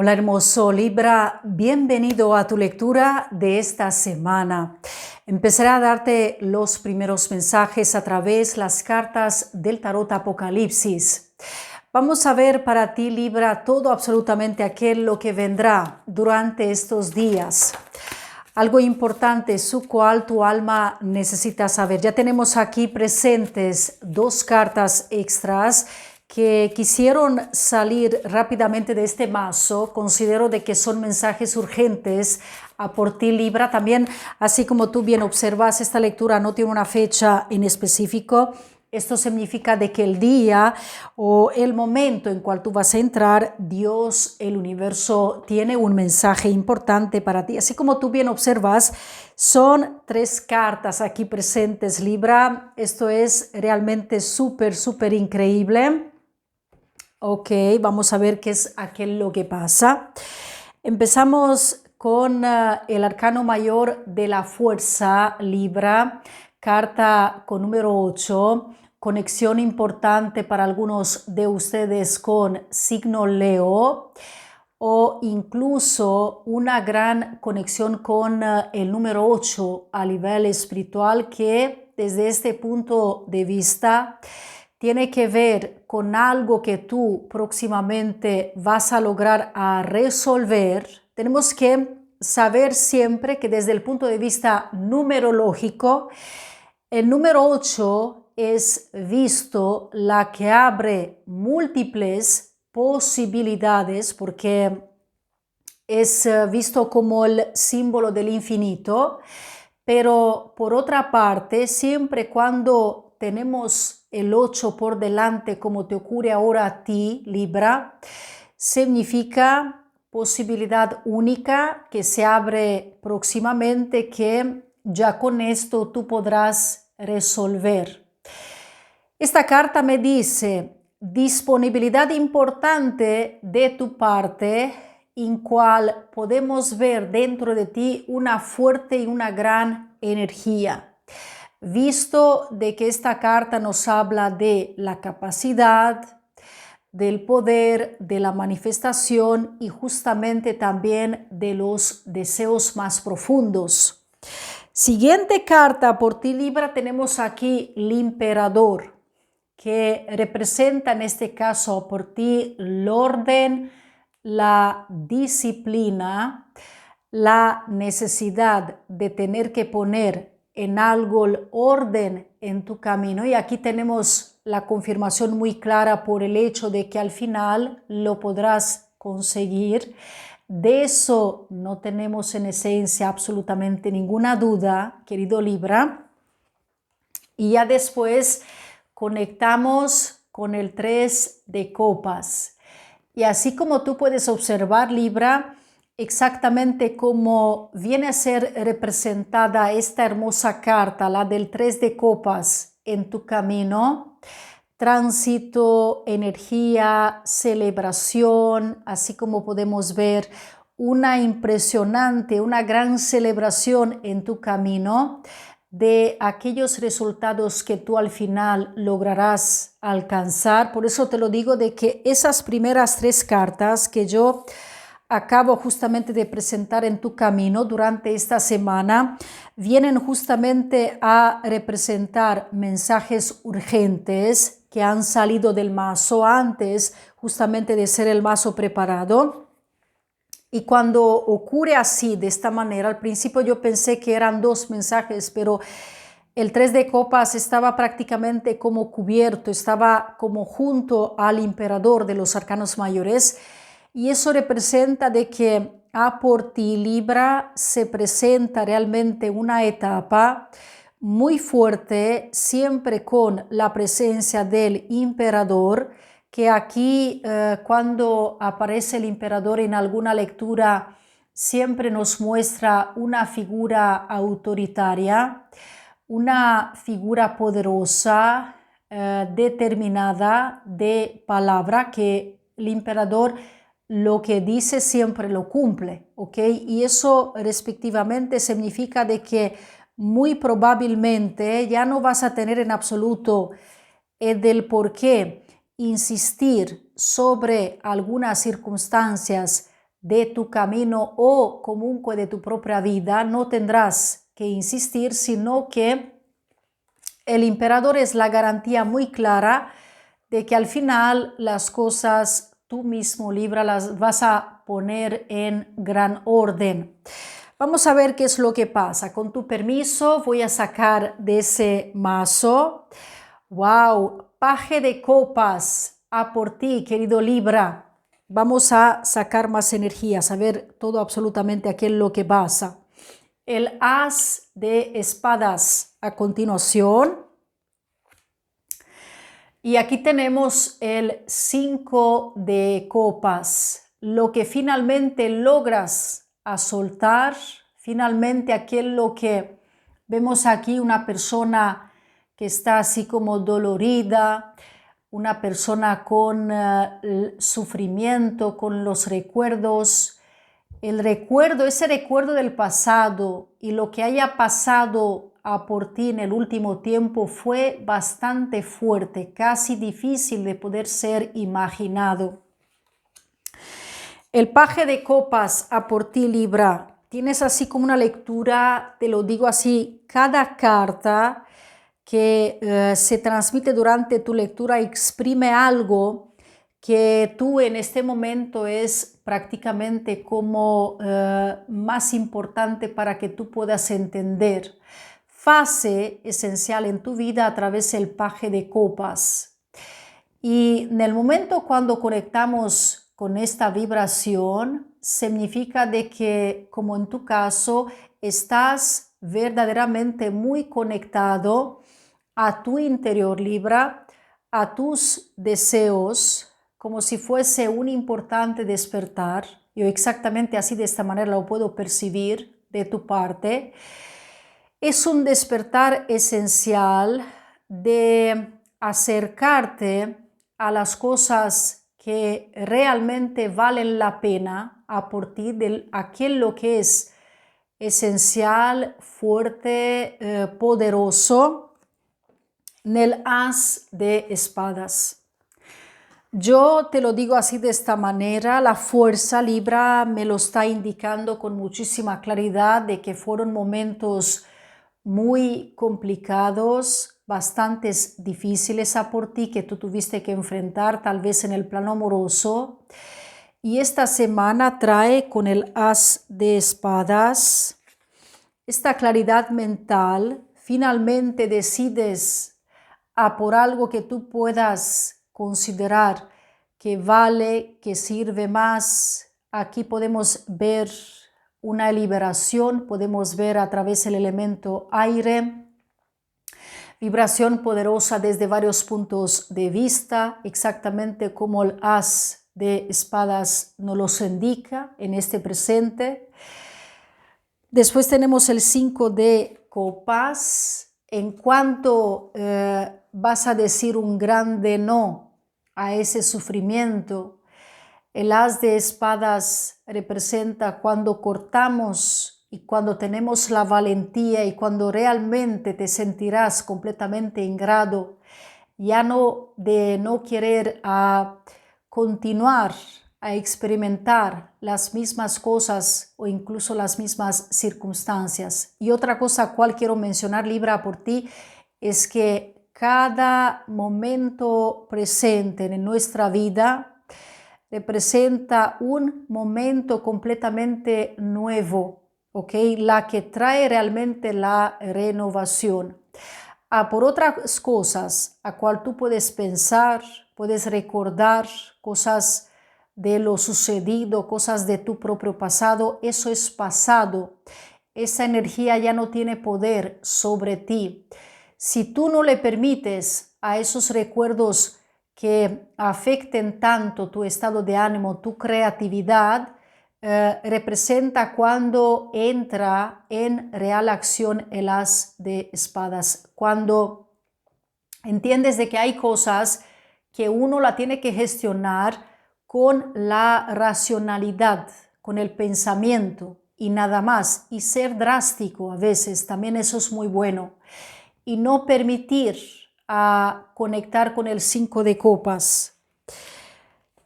Hola hermoso Libra, bienvenido a tu lectura de esta semana. Empezaré a darte los primeros mensajes a través de las cartas del tarot Apocalipsis. Vamos a ver para ti Libra todo absolutamente aquello que vendrá durante estos días. Algo importante, su cual tu alma necesita saber. Ya tenemos aquí presentes dos cartas extras que quisieron salir rápidamente de este mazo. Considero de que son mensajes urgentes a por ti Libra. También, así como tú bien observas, esta lectura no tiene una fecha en específico. Esto significa de que el día o el momento en cual tú vas a entrar, Dios, el universo, tiene un mensaje importante para ti. Así como tú bien observas, son tres cartas aquí presentes, Libra. Esto es realmente súper increíble. Ok, vamos a ver qué es aquello que pasa. Empezamos con el arcano mayor de la fuerza, Libra, carta con número 8, conexión importante para algunos de ustedes con signo Leo o incluso una gran conexión con el número 8 a nivel espiritual que desde este punto de vista tiene que ver con algo que tú próximamente vas a lograr a resolver. Tenemos que saber siempre que desde el punto de vista numerológico, el número 8 es visto la que abre múltiples posibilidades porque es visto como el símbolo del infinito, pero por otra parte, siempre cuando tenemos el 8 por delante, como te ocurre ahora a ti, Libra, significa posibilidad única que se abre próximamente, que ya con esto tú podrás resolver. Esta carta me dice disponibilidad importante de tu parte, en cual podemos ver dentro de ti una fuerte y una gran energía. Visto de que esta carta nos habla de la capacidad, del poder, de la manifestación y justamente también de los deseos más profundos. Siguiente carta por ti Libra, tenemos aquí el Emperador, que representa en este caso por ti el orden, la disciplina, la necesidad de tener que poner en algo el orden en tu camino. Y aquí tenemos la confirmación muy clara por el hecho de que al final lo podrás conseguir. De eso no tenemos en esencia absolutamente ninguna duda, querido Libra. Y ya después conectamos con el 3 de copas. Y así como tú puedes observar, Libra, exactamente como viene a ser representada esta hermosa carta, la del 3 de copas en tu camino, tránsito, energía, celebración, así como podemos ver una impresionante, una gran celebración en tu camino de aquellos resultados que tú al final lograrás alcanzar. Por eso te lo digo de que esas primeras tres cartas que yo acabo justamente de presentar en tu camino durante esta semana vienen justamente a representar mensajes urgentes que han salido del mazo antes justamente de ser el mazo preparado. Y cuando ocurre así, de esta manera, al principio yo pensé que eran dos mensajes, pero el 3 de copas estaba prácticamente como cubierto, estaba como junto al emperador de los arcanos mayores, y eso representa de que a por ti Libra se presenta realmente una etapa muy fuerte, siempre con la presencia del emperador, que aquí cuando aparece el emperador en alguna lectura siempre nos muestra una figura autoritaria, una figura poderosa, determinada, de palabra, que el emperador lo que dice siempre lo cumple, ¿ok? Y eso respectivamente significa de que muy probablemente ya no vas a tener en absoluto del por qué insistir sobre algunas circunstancias de tu camino o comunque de tu propia vida, no tendrás que insistir, sino que el emperador es la garantía muy clara de que al final las cosas tú mismo, Libra, las vas a poner en gran orden. Vamos a ver qué es lo que pasa. Con tu permiso voy a sacar de ese mazo. ¡Wow! Paje de copas, a por ti, querido Libra. Vamos a sacar más energías, a ver todo absolutamente aquí en lo que pasa. El as de espadas a continuación. Y aquí tenemos el 5 de copas, lo que finalmente logras a soltar, finalmente aquello que vemos aquí, una persona que está así como dolorida, una persona con sufrimiento, con los recuerdos, ese recuerdo del pasado y lo que haya pasado por ti en el último tiempo fue bastante fuerte, casi difícil de poder ser imaginado. El paje de copas a por ti, Libra. Tienes así como una lectura, te lo digo así, cada carta que se transmite durante tu lectura exprime algo que tú en este momento es prácticamente como más importante para que tú puedas entender. Fase esencial en tu vida a través del paje de copas. Y en el momento cuando conectamos con esta vibración, significa de que, como en tu caso, estás verdaderamente muy conectado a tu interior, Libra, a tus deseos, como si fuese un importante despertar. Yo exactamente así, de esta manera, lo puedo percibir de tu parte. Es un despertar esencial de acercarte a las cosas que realmente valen la pena a partir de aquello que es esencial, fuerte, poderoso, en el as de espadas. Yo te lo digo así de esta manera, la fuerza, Libra, me lo está indicando con muchísima claridad de que fueron momentos muy complicados, bastante difíciles por ti, que tú tuviste que enfrentar tal vez en el plano amoroso. Y esta semana trae con el as de espadas esta claridad mental. Finalmente decides por algo que tú puedas considerar que vale, que sirve más. Aquí podemos ver una liberación, podemos ver a través del elemento aire, vibración poderosa desde varios puntos de vista, exactamente como el as de espadas nos los indica en este presente. Después tenemos el 5 de copas. En cuanto vas a decir un grande no a ese sufrimiento, el as de espadas representa cuando cortamos y cuando tenemos la valentía y cuando realmente te sentirás completamente en grado ya no de no querer continuar a experimentar las mismas cosas o incluso las mismas circunstancias. Y otra cosa cual quiero mencionar, Libra, por ti, es que cada momento presente en nuestra vida representa un momento completamente nuevo, ¿ok? La que trae realmente la renovación. Por otras cosas a cual tú puedes pensar, puedes recordar cosas de lo sucedido, cosas de tu propio pasado, eso es pasado. Esa energía ya no tiene poder sobre ti. Si tú no le permites a esos recuerdos que afecten tanto tu estado de ánimo, tu creatividad, representa cuando entra en real acción el as de espadas. Cuando entiendes de que hay cosas que uno la tiene que gestionar con la racionalidad, con el pensamiento y nada más, y ser drástico a veces, también eso es muy bueno, y no permitir conectar con el 5 de copas.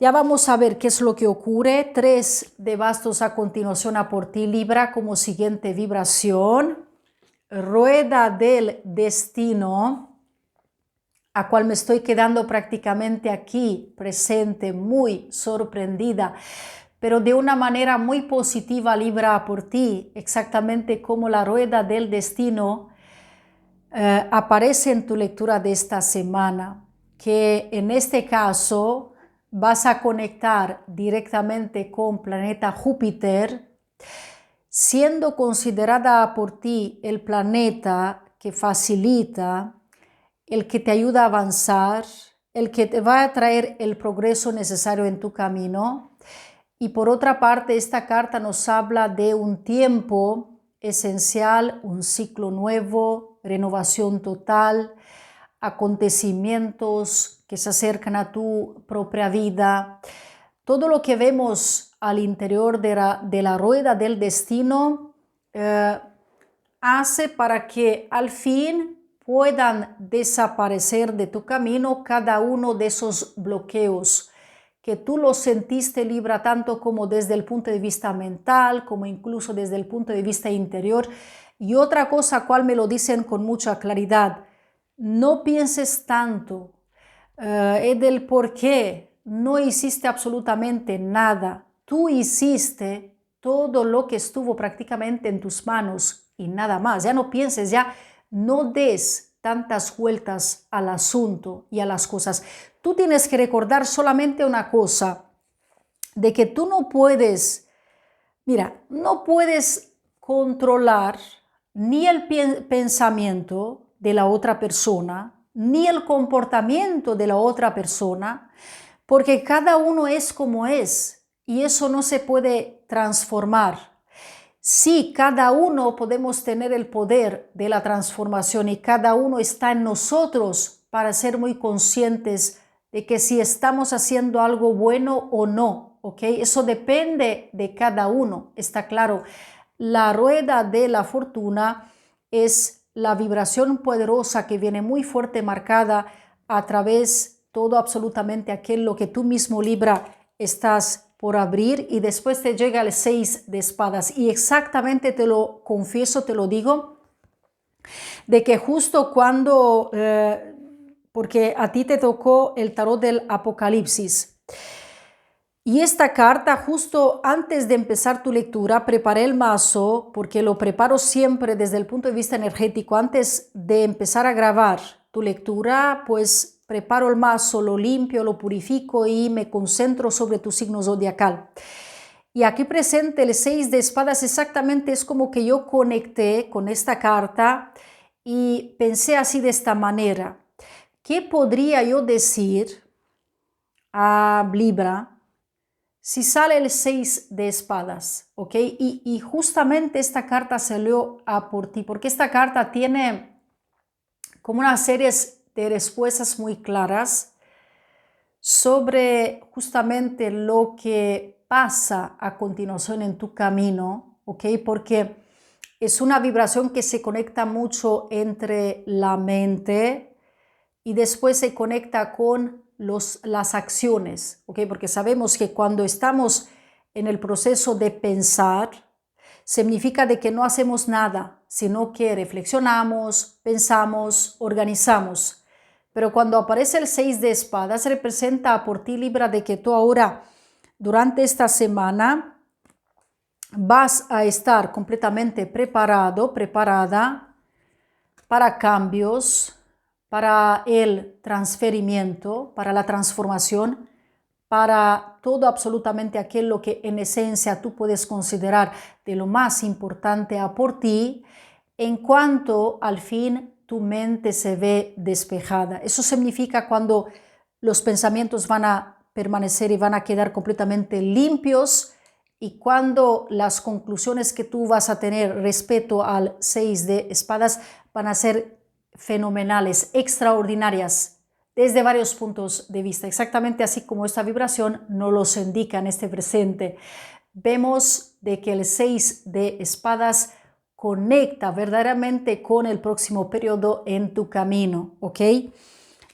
Ya vamos a ver qué es lo que ocurre. 3 de bastos a continuación a por ti, Libra, como siguiente vibración. Rueda del destino, a cual me estoy quedando prácticamente aquí presente, muy sorprendida, pero de una manera muy positiva, Libra, por ti, exactamente como la rueda del destino aparece en tu lectura de esta semana, que en este caso vas a conectar directamente con planeta Júpiter, siendo considerada por ti el planeta que facilita, el que te ayuda a avanzar, el que te va a traer el progreso necesario en tu camino. Y por otra parte, esta carta nos habla de un tiempo esencial, un ciclo nuevo, renovación total, acontecimientos que se acercan a tu propia vida. Todo lo que vemos al interior de la rueda del destino hace para que al fin puedan desaparecer de tu camino cada uno de esos bloqueos que tú los sentiste, Libra, tanto como desde el punto de vista mental, como incluso desde el punto de vista interior. Y otra cosa, cual me lo dicen con mucha claridad, no pienses tanto del por qué no hiciste absolutamente nada. Tú hiciste todo lo que estuvo prácticamente en tus manos y nada más. Ya no pienses, ya no des tantas vueltas al asunto y a las cosas. Tú tienes que recordar solamente una cosa, de que tú no puedes, mira, no puedes controlar ni el pensamiento de la otra persona, ni el comportamiento de la otra persona, porque cada uno es como es y eso no se puede transformar. Sí, cada uno podemos tener el poder de la transformación y cada uno está en nosotros para ser muy conscientes de que si estamos haciendo algo bueno o no, ¿ok? Eso depende de cada uno, está claro. La rueda de la fortuna es la vibración poderosa que viene muy fuerte marcada a través todo absolutamente aquello que tú mismo, Libra, estás por abrir, y después te llega el 6 de espadas y exactamente te lo confieso, te lo digo, de que justo cuando, porque a ti te tocó el tarot del Apocalipsis, y esta carta, justo antes de empezar tu lectura, preparé el mazo, porque lo preparo siempre desde el punto de vista energético. Antes de empezar a grabar tu lectura, pues preparo el mazo, lo limpio, lo purifico y me concentro sobre tu signo zodiacal. Y aquí presente el 6 de espadas exactamente es como que yo conecté con esta carta y pensé así de esta manera. ¿Qué podría yo decir a Libra si sale el 6 de espadas? ¿Ok? Y justamente esta carta salió a por ti, porque esta carta tiene como una serie de respuestas muy claras sobre justamente lo que pasa a continuación en tu camino, ¿ok? Porque es una vibración que se conecta mucho entre la mente y después se conecta con las acciones, ¿ok? Porque sabemos que cuando estamos en el proceso de pensar, significa de que no hacemos nada, sino que reflexionamos, pensamos, organizamos. Pero cuando aparece el 6 de espadas, representa por ti, Libra, de que tú ahora, durante esta semana, vas a estar completamente preparado, preparada para cambios, para el transferimiento, para la transformación, para todo absolutamente aquello que en esencia tú puedes considerar de lo más importante a por ti, en cuanto al fin tu mente se ve despejada. Eso significa cuando los pensamientos van a permanecer y van a quedar completamente limpios, y cuando las conclusiones que tú vas a tener respecto al 6 de espadas van a ser fenomenales, extraordinarias, desde varios puntos de vista, exactamente así como esta vibración nos los indica en este presente. Vemos de que el 6 de espadas conecta verdaderamente con el próximo periodo en tu camino, ¿ok?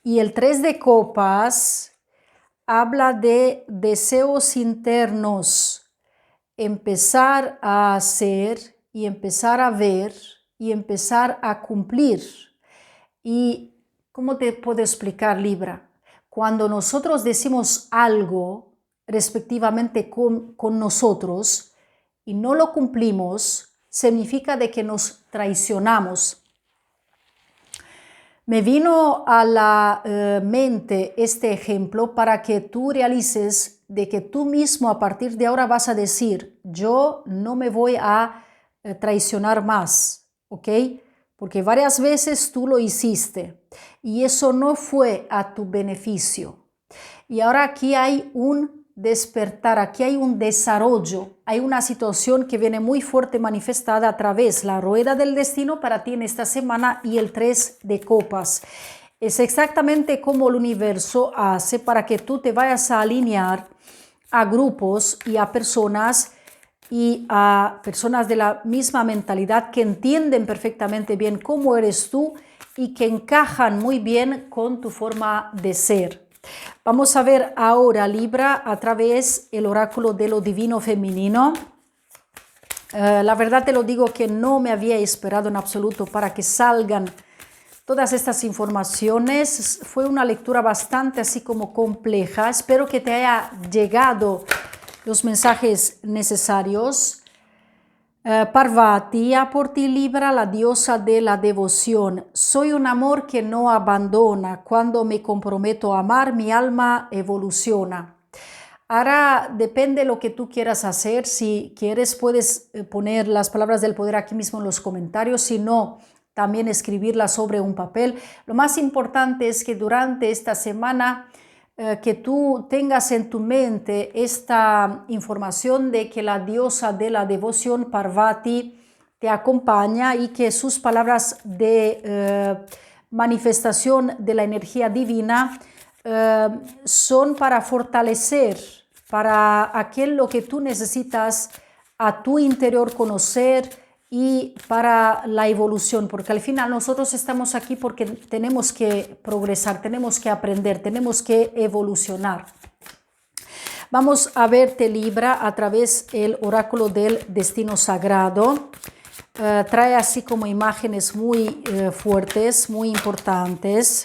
Y el 3 de copas habla de deseos internos, empezar a hacer y empezar a ver y empezar a cumplir. ¿Y cómo te puedo explicar, Libra? Cuando nosotros decimos algo respectivamente con nosotros y no lo cumplimos, significa de que nos traicionamos. Me vino a la mente este ejemplo para que tú realices de que tú mismo a partir de ahora vas a decir, yo no me voy a traicionar más, ¿ok? Porque varias veces tú lo hiciste y eso no fue a tu beneficio. Y ahora aquí hay un despertar, aquí hay un desarrollo, hay una situación que viene muy fuerte manifestada a través de la rueda del destino para ti en esta semana y el 3 de copas. Es exactamente como el universo hace para que tú te vayas a alinear a grupos y a personas de la misma mentalidad que entienden perfectamente bien cómo eres tú y que encajan muy bien con tu forma de ser. Vamos a ver ahora, Libra, a través del oráculo de lo divino femenino. La verdad te lo digo que no me había esperado en absoluto para que salgan todas estas informaciones. Fue una lectura bastante así como compleja. Espero que te haya llegado los mensajes necesarios. Parvati, a por ti, Libra, la diosa de la devoción. Soy un amor que no abandona. Cuando me comprometo a amar, mi alma evoluciona. Ahora depende de lo que tú quieras hacer. Si quieres, puedes poner las palabras del poder aquí mismo en los comentarios. Si no, también escribirlas sobre un papel. Lo más importante es que durante esta semana que tú tengas en tu mente esta información de que la diosa de la devoción, Parvati, te acompaña y que sus palabras de manifestación de la energía divina son para fortalecer, para aquello que tú necesitas a tu interior conocer y para la evolución, porque al final nosotros estamos aquí porque tenemos que progresar, tenemos que aprender, tenemos que evolucionar. Vamos a verte, Libra, a través del oráculo del destino sagrado. Trae así como imágenes muy fuertes, muy importantes.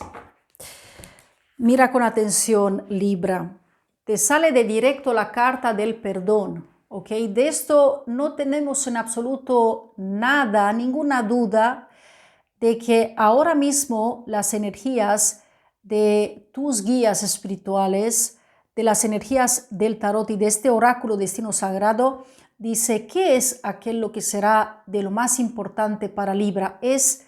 Mira con atención, Libra. Te sale de directo la carta del perdón. ¿Ok? De esto no tenemos en absoluto nada, ninguna duda de que ahora mismo las energías de tus guías espirituales, de las energías del tarot y de este oráculo destino sagrado, dice que es aquello que será de lo más importante para Libra, es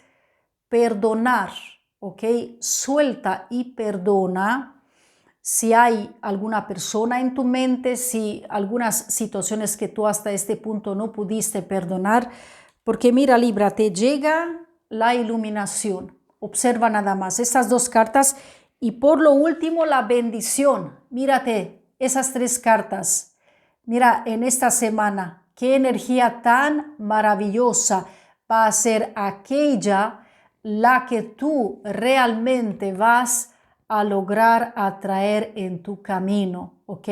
perdonar, ¿ok? Suelta y perdona. Si hay alguna persona en tu mente, si algunas situaciones que tú hasta este punto no pudiste perdonar, porque mira, Libra, te llega la iluminación. Observa nada más estas dos cartas y por lo último la bendición. Mírate esas tres cartas. Mira, en esta semana, qué energía tan maravillosa va a ser aquella la que tú realmente vas a lograr atraer en tu camino, ¿ok?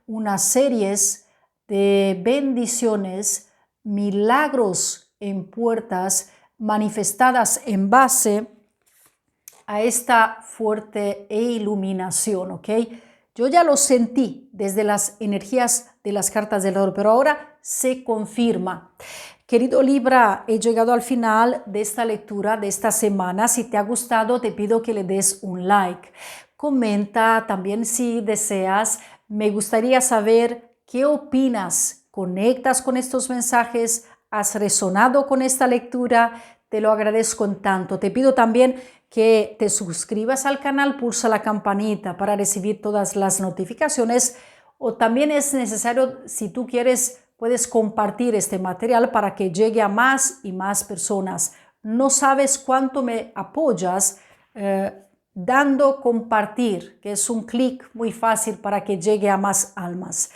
Unas series de bendiciones, milagros en puertas manifestadas en base a esta fuerte iluminación, ¿ok? Yo ya lo sentí desde las energías de las cartas del oro, pero ahora se confirma. Querido Libra, he llegado al final de esta lectura de esta semana. Si te ha gustado, te pido que le des un like. Comenta también si deseas. Me gustaría saber qué opinas. ¿Conectas con estos mensajes? ¿Has resonado con esta lectura? Te lo agradezco en tanto. Te pido también que te suscribas al canal, pulsa la campanita para recibir todas las notificaciones. O también es necesario, si tú quieres, puedes compartir este material para que llegue a más y más personas. No sabes cuánto me apoyas dando compartir, que es un clic muy fácil para que llegue a más almas.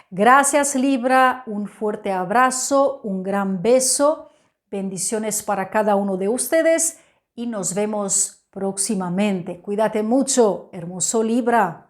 Gracias, Libra, un fuerte abrazo, un gran beso, bendiciones para cada uno de ustedes y nos vemos próximamente. Cuídate mucho, hermoso Libra.